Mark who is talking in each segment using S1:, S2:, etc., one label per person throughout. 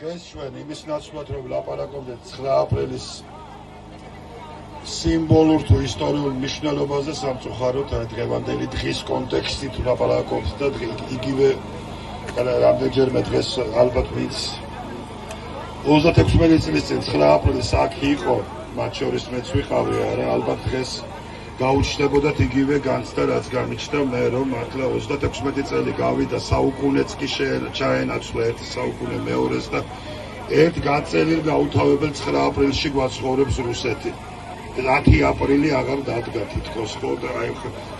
S1: დღეს ჩვენ იმის ნაცვლად რომ ვლაპარაკობდეთ 9 აპრილის სიმბოლურ თუ ისტორიულ მნიშვნელობაზე სამწუხაროდ დღევანდელი დღის კონტექსტით ვლაპარაკობთ და იგივე რამდენჯერმე დღეს ალბათ ვინც 36 წლის წინ 9 აპრილის აქ იყო, მათ შორის მეც ვიყავი, არა, ალბათ დღეს გაუჩნდებოდათ იგივე განცდა, რაც გამიჩნდა მე, რომ მართლა 36 წელი გავიდა, საუკუნეც კი ჩაენაცვლა ერთი საუკუნე მეორეს და ერთ გაწელილ გაუთავებელ 9 აპრილში გვაცხოვრებს რუსეთი. 10 აპრილი აღარ დადგა თითქოს ხო და აი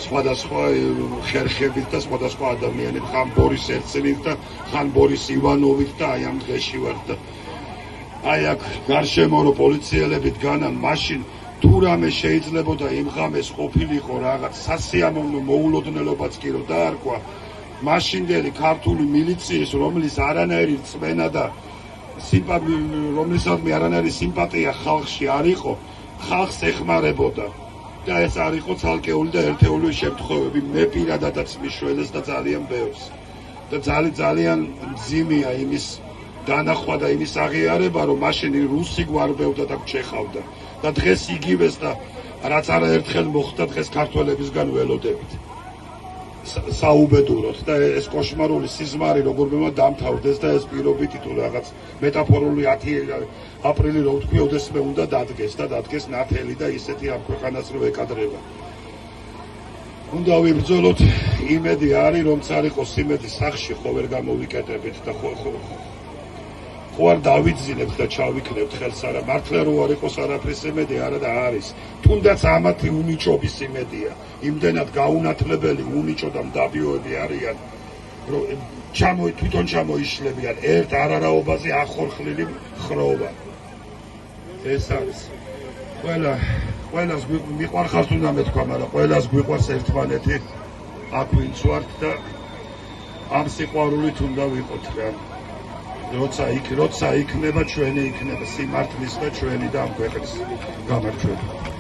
S1: სხვადასხვა ხერხებით და სხვადასხვა ადამიანებით, ხან ბორის ერცელით და ხან ბორის ივანოვით და აი ამ დღეში ვარ და აი აქ გარშემო რო პოლიციელები დგანან, მაშინ თუ რამე შეიძლებოდა იმ ღამეს ყოფილიყო რაღაც სასიამოვნო მოულოდნელობაც კი რო დაარქვა, მაშინდელი ქართული მილიციის, რომლის არანაირი რწმენა და რომლისადმი არანაირი სიმპათია ხალხში არ იყო, ხალხს ეხმარებოდა და ეს არ იყო ცალკეული და ერთეული შემთხვევები, მე პირადადაც მიშველეს და ძალიან ბევრს და ძალიან მძიმეა იმის დანახვა და იმის აღიარება, რომ მაშინ რუსი გვარბევდა და გჩეხავდა და დღეს იგივეს და რაც არაერთხელ მოხდა დღეს ქართველებისგან ველოდებით საუბედუროთ და ეს კოშმარული სიზმარი როგორმემა დამთავრდეს და ეს პირობითი თუ რაღაც მეტაფორული 10 აპრილი რო ვთქვი, ოდესმე უნდა დადგეს და დადგეს ნათელი და ისეთი ამ ქვეყანას რო ეკადრება. უნდა ვიბრძოლოთ, იმედი არის, რომც არ იყოს იმედი სახში, ხო ვერ გამოვიკეტებით და ხო არ დავიძინებთ და ჩავიქნებთ ხელს, არა, მართლა რო არ იყოს არაფრის იმედი, არა და არის. თუნდაც ამათი უნიჭობის იმედია, იმდენად გაუნათლებელი უნიჭო და მდაბიოები არიან, რომ თვითონ ჩამოიშლებიან ერთ არარაობაზე ახორხლილი ხროვა. ეს არის. ყველას მიყვარხართ უნდა მეთქვა, მაგრამ ყველას გვიყვარს ერთმანეთი, აქ ვინც ვართ და ამ სიყვარულით უნდა ვიყოთ რა. როცა იქნება ჩვენი იქნება სიმართლის და ჩვენი და ამ ქვეყნის გამარჯვება.